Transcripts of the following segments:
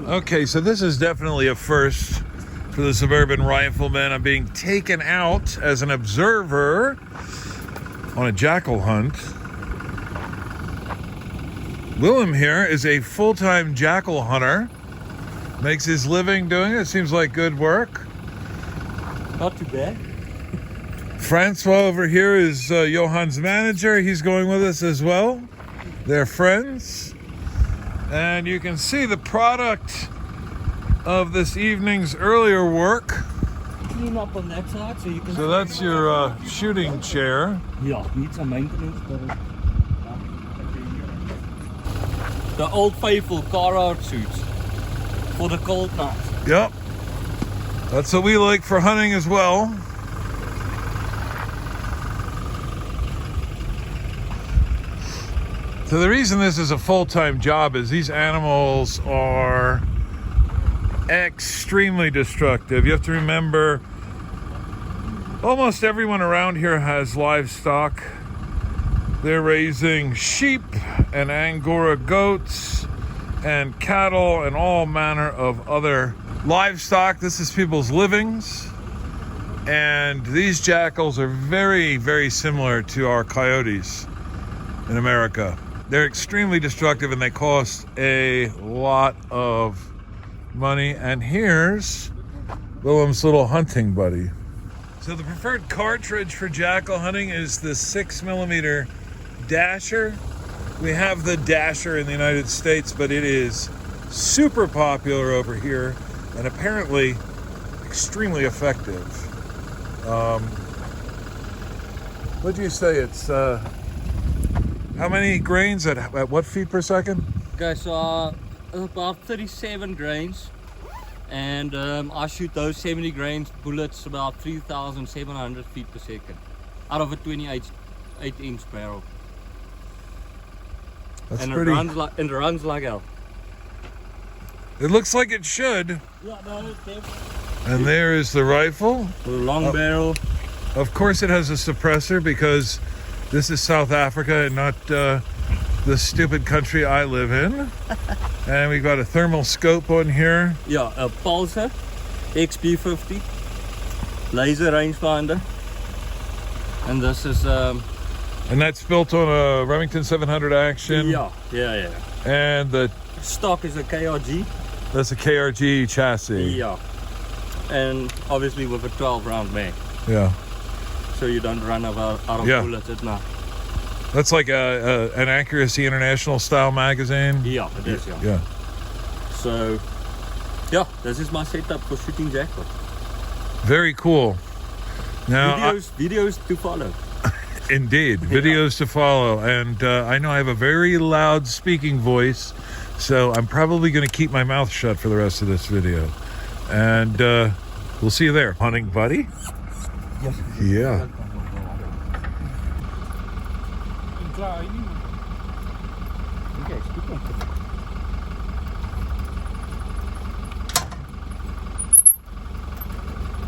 Okay, so this is definitely a first for the Suburban Rifleman. I'm being taken out as an observer on a jackal hunt. Willem here is a full-time jackal hunter. Makes his living doing it. Seems like good work. Not too bad. Francois over here is Johan's manager. He's going with us as well. They're friends. And you can see the product of this evening's earlier work. Clean up on that side so you can... So that's your shooting chair. Yeah, needs some maintenance, but... The old faithful caracals suits for the cold night. Yep. That's what we like for hunting as well. So the reason this is a full-time job is these animals are extremely destructive. You have to remember, almost everyone around here has livestock. They're raising sheep and Angora goats and cattle and all manner of other livestock. This is people's livings. And these jackals are very, very similar to our coyotes in America. They're extremely destructive and they cost a lot of money. And here's Willem's little hunting buddy. So the preferred cartridge for jackal hunting is the 6mm Dasher. We have the Dasher in the United States, but it is super popular over here and apparently extremely effective. What do you say? It's how many grains at what feet per second? Okay, so about 37 grains, and I shoot those 70 grains bullets about 3,700 feet per second out of a 28-inch barrel. That's and pretty. It runs like hell. It looks like it should. Yeah, no, it's definitely. And there is the rifle. The long barrel. Of course, it has a suppressor because this is South Africa and not the stupid country I live in. And we've got a thermal scope on here. Yeah, a Pulsar XP50 laser rangefinder, and this is and that's built on a Remington 700 action. Yeah. And the stock is a KRG. That's a KRG chassis. Yeah, and obviously with a 12-round mag. Yeah. So you don't run out of bullets at night. That's like an Accuracy International style magazine. Yeah, it is. Yeah. So, yeah, this is my setup for shooting jackal. Very cool. Now, videos to follow. Indeed, videos to follow. And I know I have a very loud speaking voice, so I'm probably going to keep my mouth shut for the rest of this video. And we'll see you there, hunting buddy. Yes. Yeah.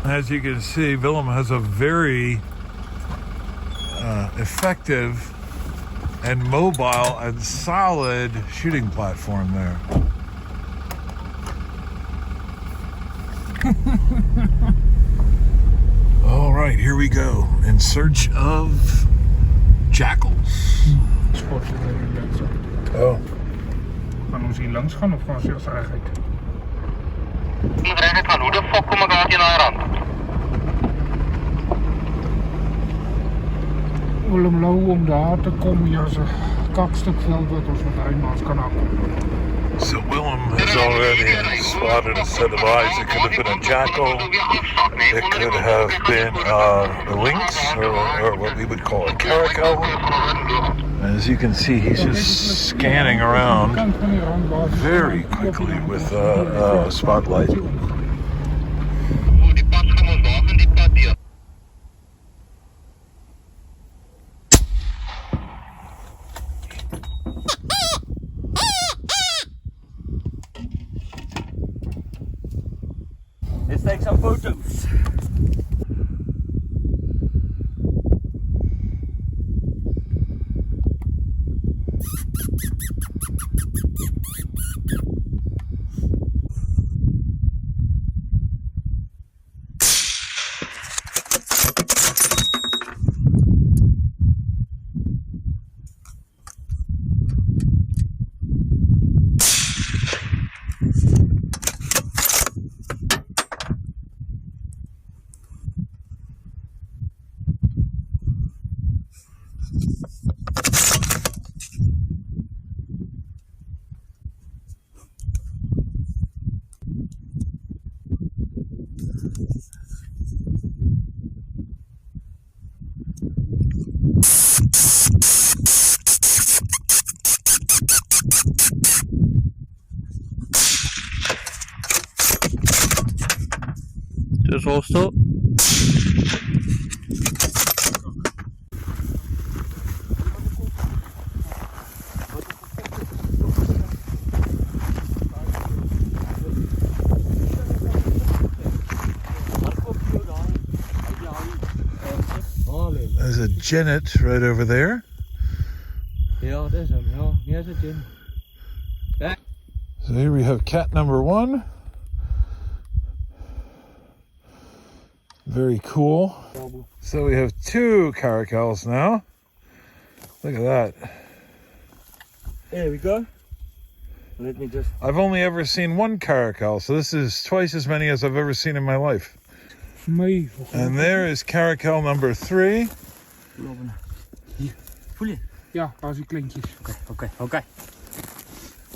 As you can see, Willem has a very effective and mobile and solid shooting platform there. All right, here we go in search of jackals. Oh. Gaan ons hier langs gaan of gaan ons eers reguit? Iedereen van hoe de fuck kom ek uit na rand? Willem lou om daar te kom, hier is 'n kakstuk veld wat ons met uitmaats kan aankom. So Willem has already spotted a set of eyes. It could have been a jackal. It could have been a lynx, or what we would call a caracal. As you can see, he's just scanning around very quickly with a spotlight. Let's take some photos. Just hold still. There's a genet right over there. Ja, dat is hem. Ja, hier is het in. Back. So here we have cat number 1. Very cool. So we have 2 caracals now. Look at that. There we go. Let me just... I've only ever seen 1 caracal, so this is twice as many as I've ever seen in my life. Nee. And there is caracal number 3. Hier, voel je? Ja, daar is die kleintjes. Oké.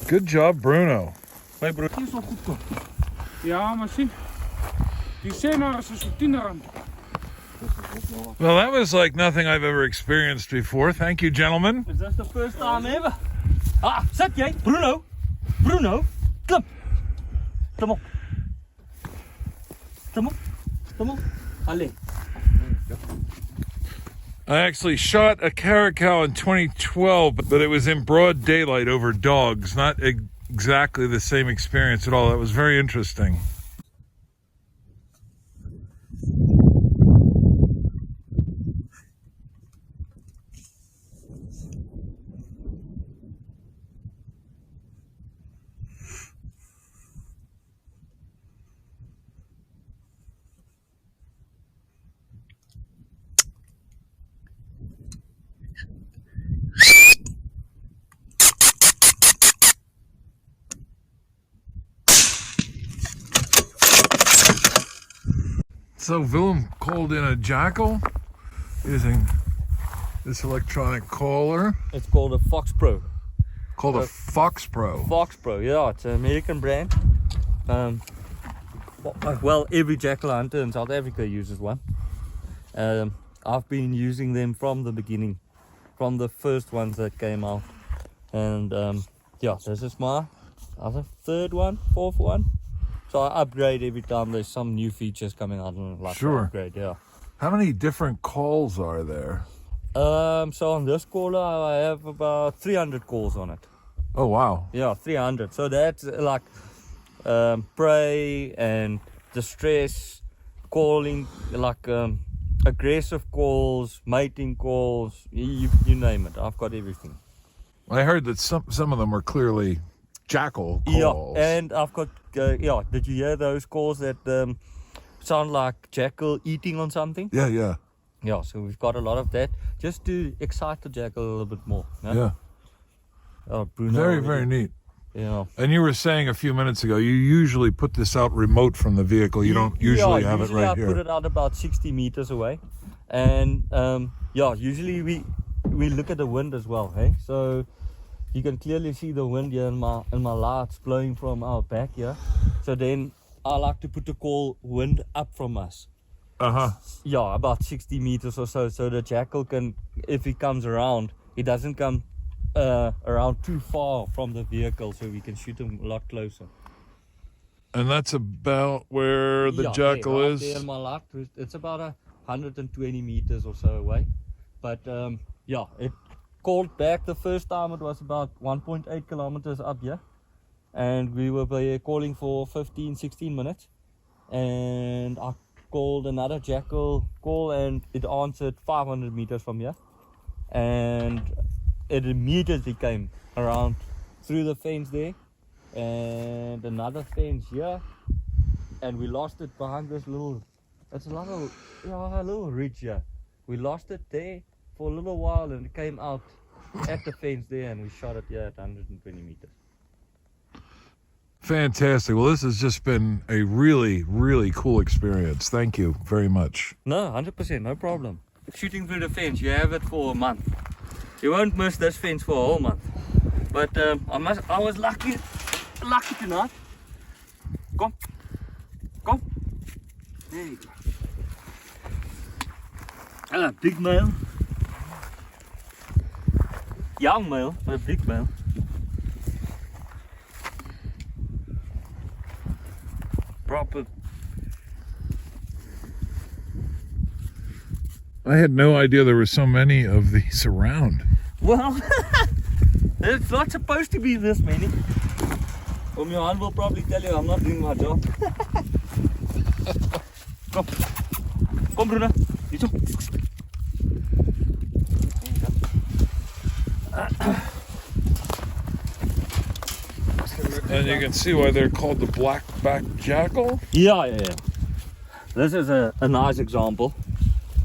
Good job, Bruno. Hoi broer. Die is wel goedkoop. Ja, maar zie. Die senaar is zo'n 10 rand. Well, that was like nothing I've ever experienced before. Thank you, gentlemen. Is that the first time ever? Ah, zet jij? Bruno. Bruno. Klim. Klim op. Klim op. Klim op. Allee. I actually shot a caracal in 2012, but it was in broad daylight over dogs. Not exactly the same experience at all. That was very interesting. So Willem called in a jackal using this electronic caller It's called a Fox Pro. called a Fox Pro. Fox Pro, yeah, it's an American brand. Well, every jackal hunter in South Africa uses one. I've been using them from the beginning, from the first ones that came out. And yeah, this is my other 3rd one, 4th one. So I upgrade every time there's some new features coming out and like Sure. upgrade, yeah. How many different calls are there? So on this caller I have about 300 calls on it. Oh, wow. Yeah, 300. So that's like prey and distress, calling, like aggressive calls, mating calls, you name it. I've got everything. I heard that some of them were clearly jackal calls. Yeah, and I've got, yeah, did you hear those calls that sound like jackal eating on something? Yeah, yeah. Yeah, so we've got a lot of that just to excite the jackal a little bit more. No? Yeah. Oh, Bruno Very, already- very neat. Yeah. And you were saying a few minutes ago, you usually put this out remote from the vehicle. You don't usually have it right I here. put it out about 60 meters away. And yeah, usually we look at the wind as well, hey? So you can clearly see the wind here in my lights blowing from our back here. So then I like to put the call wind up from us. Uh-huh. Yeah, about 60 meters or so the jackal can, if he comes around, he doesn't come around too far from the vehicle, so we can shoot him a lot closer. And that's about where the Yeah, jackal there, is? There in my light, it's about 120 meters or so away. But yeah, it called back the first time. It was about 1.8 kilometers up here, and we were calling for 15-16 minutes, and I called another jackal call and it answered 500 meters from here, and it immediately came around through the fence there and another fence here, and we lost it behind this little, it's a little ridge here. We lost it there for a little while and it came out at the fence there, and we shot it here at 120 meters. Fantastic. Well, this has just been a really, really cool experience. Thank you very much. No, 100%, no problem. Shooting through the fence, you have it for a month. You won't miss this fence for a whole month. But I was lucky tonight. Come. There you go. Big male. Young male, but a big male. I had no idea there were so many of these around. Well, it's not supposed to be this many. Johan will probably tell you I'm not doing my job. Kom. Kom Bruno. Hierso. And you can see why they're called the black-backed jackal. Yeah. This is a nice example.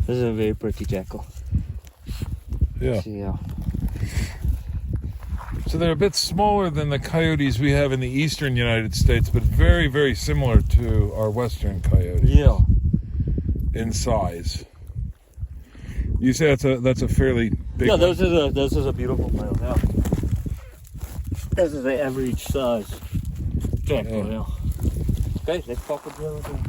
This is a very pretty jackal. Yeah. Yeah. So they're a bit smaller than the coyotes we have in the eastern United States, but very, very similar to our western coyotes. Yeah. In size. You say that's a fairly big. Yeah, one. this is a beautiful male. Yeah. This is the average size jackal. Yeah. Yeah. Okay, let's pop it the other way.